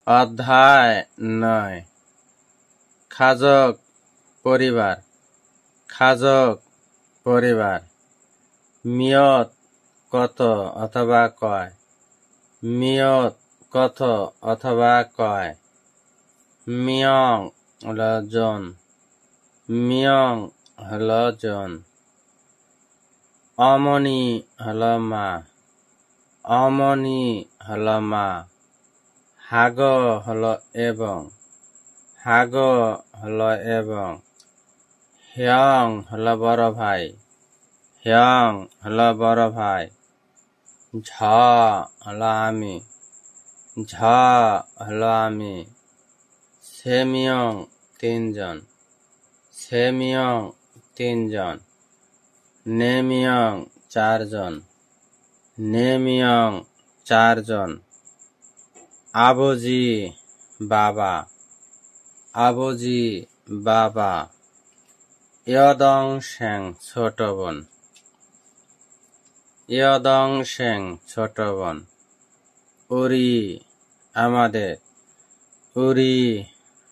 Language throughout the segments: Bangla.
অধ্যায় ৯ খাজক পরিবার। খাজক পরিবার। মিয়ত কত অথবা কয়। মিয়ত কত অথবা কয়। মিয়ং হল জন। মিয়ং হল জন। অমনি হল মা। অমনি হল মা। হাগ হল এবং। হাগ হল এবং। হ্যং হল বড় ভাই। হ্যং হল বড় ভাই। ঝ হল আমি। ঝ হল আমি। সেমিয়ং তিনজন। সেমিয়ং তিনজন। নেমিয়ং চারজন। নেমিয়ং চারজন। আবজি বাবা। আবজি বাবা। ইয়দং সেং ছোট বোন। ইয়দং সেং ছোট বোন। উরি আমাদের। উরি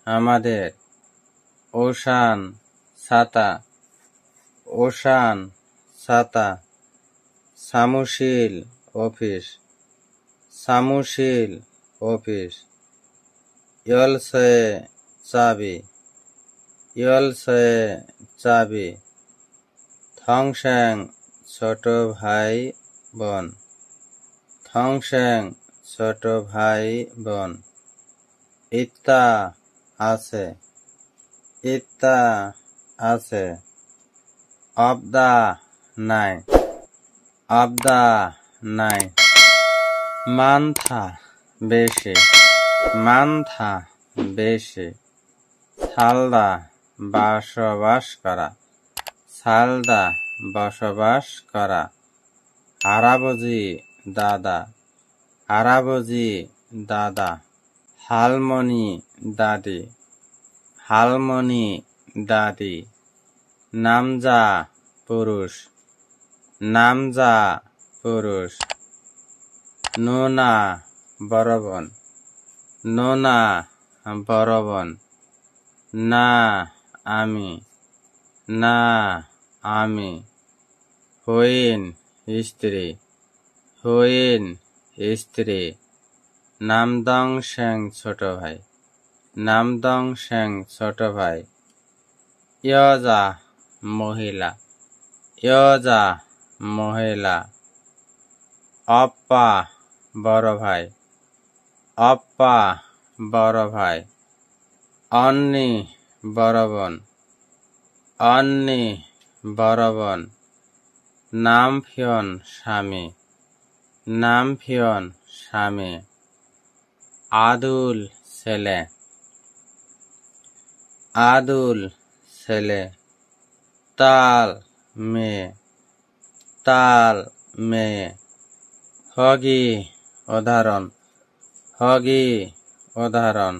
আমাদের। ওশান ছাতা। ওশান ছাতা। সামুশিল অফিস। সামুশিল অফিস। ইয়লসে চাবি। ইয়লসে চাবি। থংসেং ছোট ভাই বোন। থংসেং ছোট ভাই বোন। ইত্তা আছে। ইত্তা আছে। অবদা নাই। অবদা নাই। মানথা বেশি। মানথা বেশি। সালদা বসবাস করা। সালদা বসবাস করা। হারাবজি দাদা। হারাবজি দাদা। হালমনি দাদি। হালমনি দাদি। নামজা পুরুষ। নামজা পুরুষ। নোনা বড় বোন। নোনা বড় বোন। না আমি। না আমি। হইন স্ত্রী। হইন স্ত্রী। নামদং সেং ছোট ভাই। নামদং সেং ছোট ভাই। ইয়জা মহিলা। ইয়জা মহিলা। অপ্পা বড় ভাই। অপ্পা বড় ভাই। অন্নি বড় বোন। অন্নি বড় বোন। নামফিয়ন স্বামী। নামফিয়ন স্বামী। আদুল ছেলে। আদুল ছেলে। তাল মেয়ে। তাল মেয়ে। হগি উদাহরণ। হগি উদাহরণ।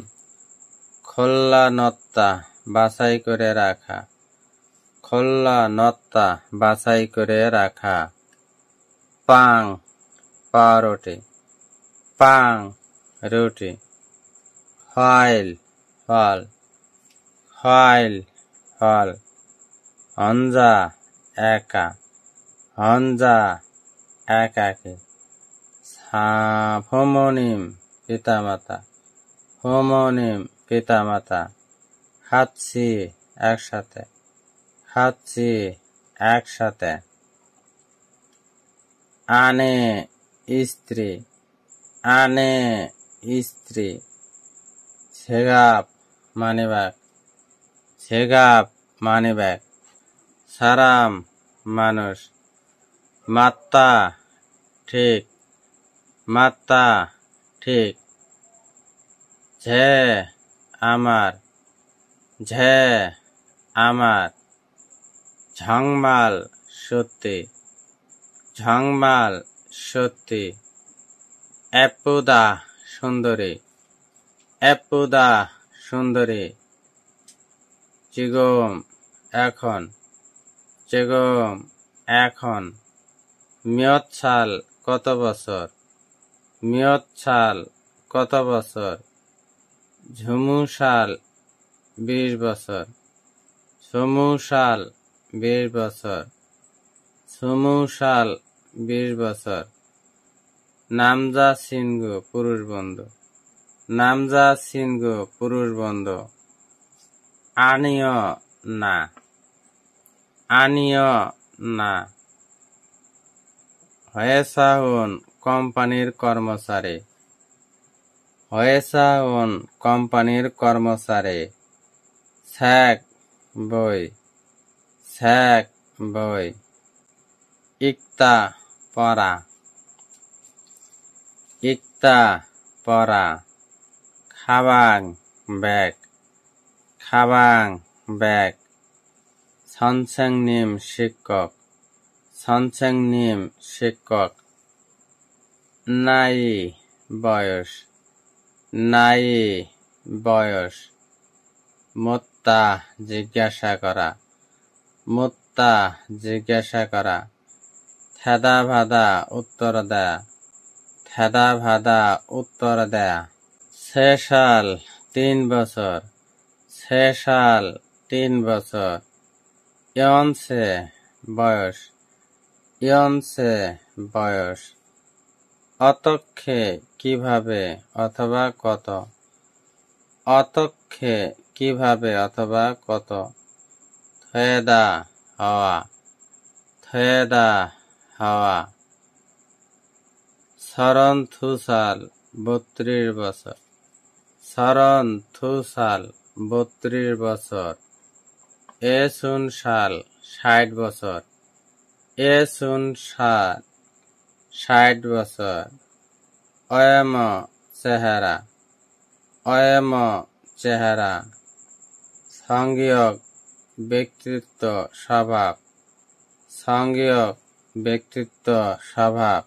খোল্লা নত্তা বাছাই করে রাখা। খোল্লা নত্তা বাছাই করে রাখা। পাং পাউরুটি। পাং রুটি। ফাইল ফল। ফাইল ফল। হঞ্জা একা। হঞ্জা একাকী। হোমোনিম পিতামাতা। হোমোনিম পিতামাতা। খাচ্ছি একসাথে। খাচ্ছি একসাথে। আনে স্ত্রী। আনে স্ত্রী। ছেগাপ মানিব্যাগ। ছেগাপ মানিব্যাগ। সারাম মানুষ। মাত্তা ঠিক। মাত্তা ঠিক। ঝে আমার। ঝে আমার। ঝংমাল সত্যি। ঝংমাল সত্যি। এপুদা সুন্দরী। এপুদা সুন্দরী। চিগম এখন। চিগম এখন। মিয়ৎসাল কত বছর। মিয়ৎসাল কত বছর। ঝুমু সাল 20 বছর, সমু সাল 20 বছর, সমু সাল 20 বছর। নামজা সিনগু পুরুষ বন্ধু, নামজা সিনগু পুরুষ বন্ধু। আনিয় না, আনিয় না। হয়েসাহুন কোম্পানির কর্মচারী, হয়েসাহুন কোম্পানির কর্মচারী। স্যাক বই, স্যাক বই। ইকতা পড়া, ইকতা পড়া। খাবাং ব্যাগ, খাবাং ব্যাগ। সনসেংনিম শিক্ষক, সনসেংনিম শিক্ষক। নাই বয়স, নাই বয়স। মোত্তা জিজ্ঞাসা করা, মোত্তা জিজ্ঞাসা করা। থেদা ভাদা উত্তর দেয়া, থেদা ভাদা উত্তর দেয়া। 6 সাল 3 বছর, 6 সাল 3 বছর। ইয়নসে বয়স, ইয়নসে বয়স। অতক্ষে কিভাবে অথবা কত, অতক্ষে কিভাবে অথবা কত। থেদা হওয়া, থেদা হওয়া। শরণ থুসাল 32 বছর, শরণ থুসাল 32 বছর। এ শুন সাল 60 বছর, এ শুন সাল 60 বছর। অয়ম চেহারা, অয়ম চেহারা। সংজ্ঞক ব্যক্তিত্ব স্বভাব, সংজ্ঞক ব্যক্তিত্ব স্বভাব।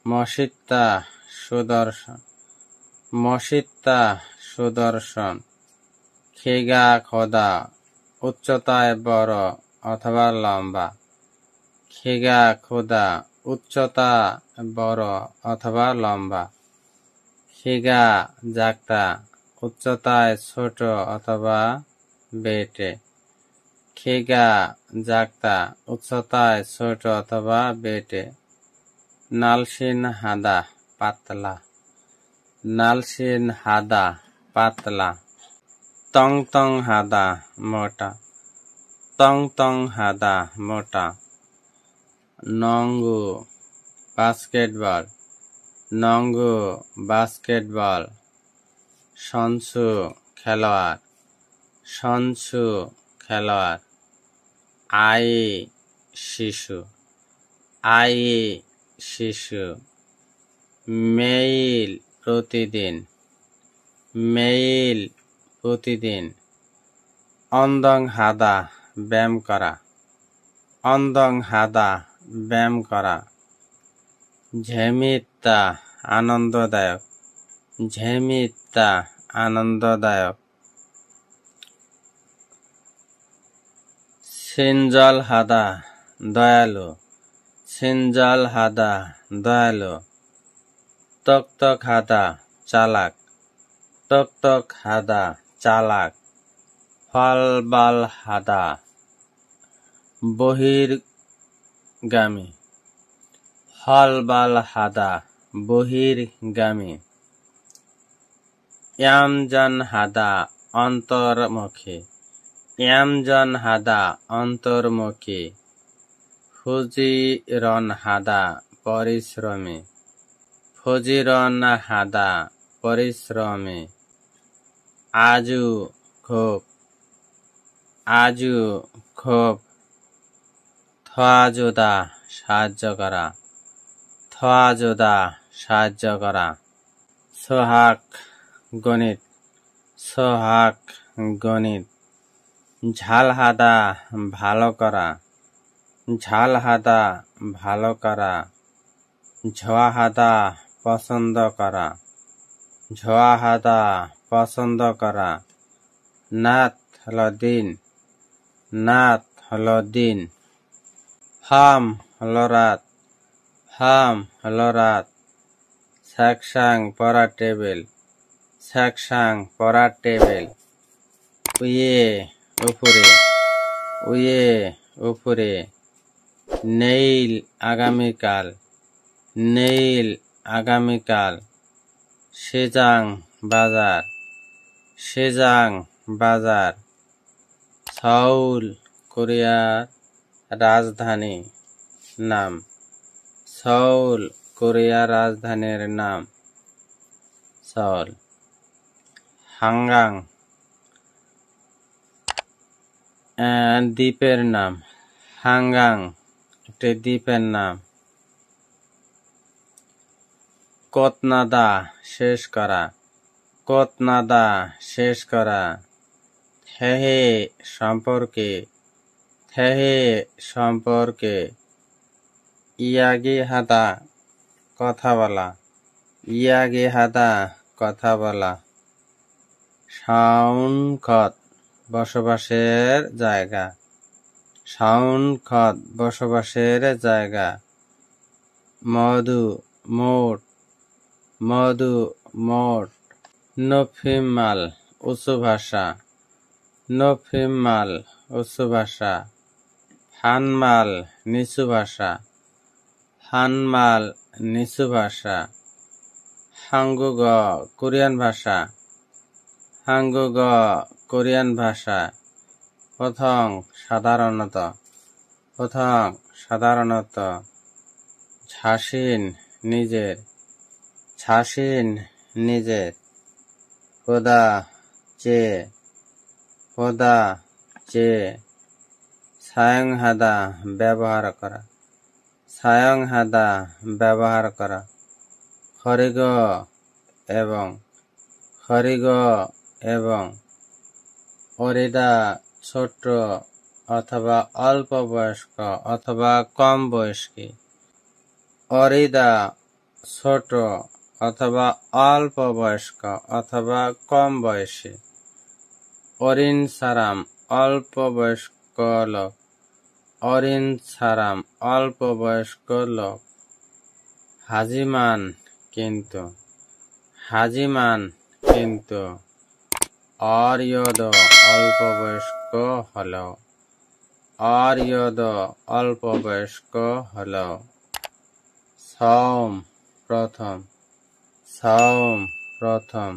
মসিত্তা সুদর্শন, মসিত্তা সুদর্শন। খিগা খোদা উচ্চতায় বড় অথবা লম্বা, খিগা খোদা উচ্চতা বড় অথবা লম্বা। খিগা জাগতা উচ্চতায় ছোট অথবা বেটে, খিগা জাগতা উচ্চতায় ছোট অথবা বেটে। নালসিন হাদা পাতলা, নালসিন হাদা পাতলা। তং তং হাদা মোটা, তং তং হাদা মোটা। নঙ্গু বাস্কেটবল, নঙ্গু বাস্কেটবল। সনসু খেলোয়াড়, সনসু খেলোয়াড়। আই শিশু, আই শিশু। মেইল প্রতিদিন, মেইল প্রতিদিন। অন্দং হাদা ব্যায়াম করা, অন্দং হাদা ব্যায়াম করা। ঝেমিত্তা আনন্দদায়ক, ঝেমিত্তা আনন্দদায়ক। সিনজল হাদা দয়ালু, সিনজল হাদা দয়ালু। তকতক হাদা চালাক, তকতক হাদা চালাক। ফলবাল হাদা বহির্গামী, ফলবাল হাদা বহির্গামী। ইয়ামজন হাদা অন্তর্মুখী, ইয়ামজন হাদা অন্তর্মুখী। ফুজিরন হাদা পরিশ্রমী, ফুজিরন হাদা পরিশ্রমী। আজু খুব, আজু খুব। থোয়াজোদা সাহায্য করা, থোয়াজোদা সাহায্য করা। সোহাগ গণিত, সোহাগ গণিত। ঝাল হাদা ভালো করা, ঝাল হাদা ভালো করা। ঝোয়া হাদা পছন্দ করা, ঝোয়া হাদা পছন্দ করা। নাত হলো দিন, নাত হলো দিন। হাম হলো রাত, হাম হলো রাত। স্যাকসাং পড়া টেবিল, সেকশন পড়ার টেবিল। উইয়ে উপরে, উইয়ে উপরে। নেইল আগামীকাল, নেইল আগামীকাল। সেজাং বাজার, সেজাং বাজার। সাউল কোরিয়ার রাজধানী নাম, সাউল কোরিয়ার রাজধানীর নাম সাউল। হাঙ্গাং দ্বীপের নাম, হাঙ্গাং একটি দ্বীপের নাম। কতনাদা শেষ করা, কতনাদা শেষ করা। থেহে সম্পর্কে, থেহে সম্পর্কে। ইয়াগি হাদা কথা বলা, ইয়াগি হাদা কথা বলা। সাউনখত বসবাসের জায়গা, সাউনখত বসবাসের জায়গা। মধু মোট, মধু মোট। নফিমাল উঁচু ভাষা, নফিমাল উঁচু ভাষা। ফানমাল নিচু ভাষা, ফানমাল নিচু ভাষা। হাঙ্গুগ কোরিয়ান ভাষা, হাঙ্গুগ কোরিয়ান ভাষা। প্রথম সাধারণত, প্রথম সাধারণত। ঝাসিন নিজের, ঝাসিন নিজের। খোদা চে, খোদা চে। সায়ংহাদা ব্যবহার করা, সায়ংহাদা ব্যবহার করা। হরিগ এবং, হরিগ এবং। অরিদা ছোট অথবা অল্প বয়স্ক অথবা কম বয়স্কী। অরিদা ছোট অথবা অল্প বয়স্ক অথবা কম বয়সী। অরিন সারাম অল্প বয়স্ক লোক, অরিন সারাম অল্প বয়স্ক লোক। হাজিমান কিন্তু, হাজিমান কিন্তু। অরিয়দ অল্প বয়স্ক হলেও, অরিয়দ অল্প বয়স্ক হলেও। সওম প্রথম, সওম প্রথম।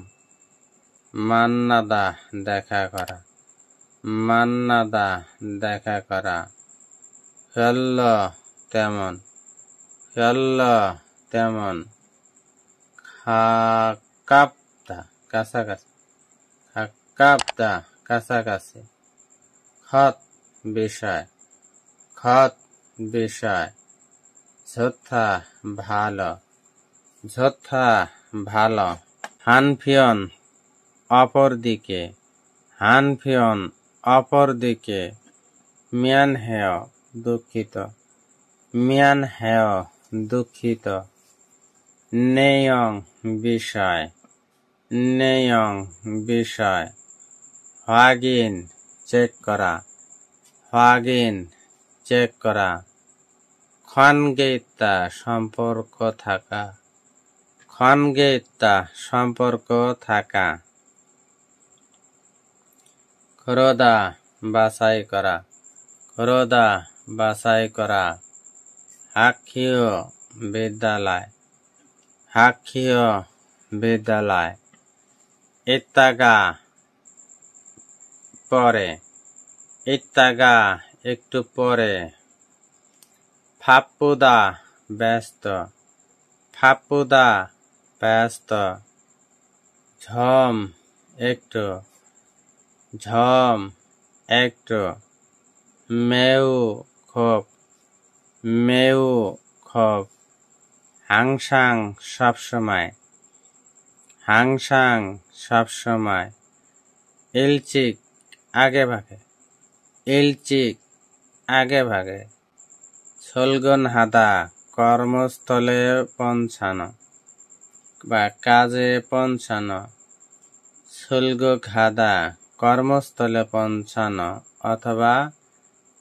মান্নাদা দেখা করা, মান্নাদা দেখা করা। হল্ল তেমন, হল্ল তেমন। কাপদা কাছাকাছি, কাপদা কাছাকাছি। খত বিষয়, খত বিষয়। ঝোথা ভালো, ঝোথা ভালো। হানফিয়ন অপর দিকে, হানফিয়ন অপর দিকে। মিয়ান হেয় দুঃখিত, মিয়ান হেয় দুঃখিত। নেয়ং বিষয়, নেয়ং বিষয়। হোয়াগিন চেক করা, হোয়াগিন চেক করা। খনগেইতা সম্পর্ক থাকা, খনগেইতা সম্পর্ক থাকা। খরদা বাছাই করা, খরদা বাছাই করা। হাক্ষীয় বিদ্যালয়, হাক্ষীয় বিদ্যালয়। ইত্তাগা পরে, ইত্তাগা একটু পরে। ফাপ্পুদা ব্যস্ত, ফাপ্পুদা ব্যস্ত। ঝম একটু, ঝম একটু। মেউ খুব, মেউ খুব। হাংসাং সবসময়, হাংসাং সবসময়। ইলচিক আগে ভাগে, ইলচিক আগে ভাগে। সলগন হাদা কর্মস্থলে পৌঁছানো বা কাজে পৌঁছানো। সলগক হাদা কর্মস্থলে পৌঁছানো অথবা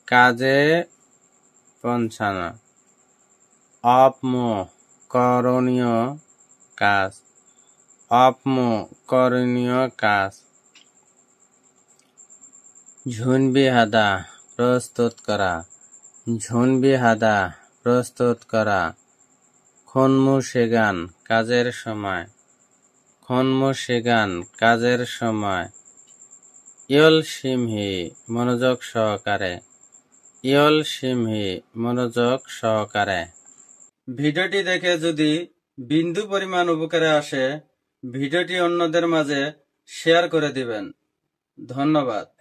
কাজে পৌঁছানো। অপমো করণীয় কাজ, আপমু করণীয় কাজ। ঝুনবি হাদা প্রস্তুত করা। ঝুনবি হাদা প্রস্তুত করা। খনমু সেগান কাজের সময়। খনমু সেগান কাজের সময়। ইয়ল সিমহি মনোযোগ সহকারে। ইয়ল সিমহি মনোযোগ সহকারে। ভিডিওটি দেখে যদি বিন্দু পরিমাণ উপকারে আসে ভিডিওটি অন্যদের মাঝে শেয়ার করে দিবেন। ধন্যবাদ।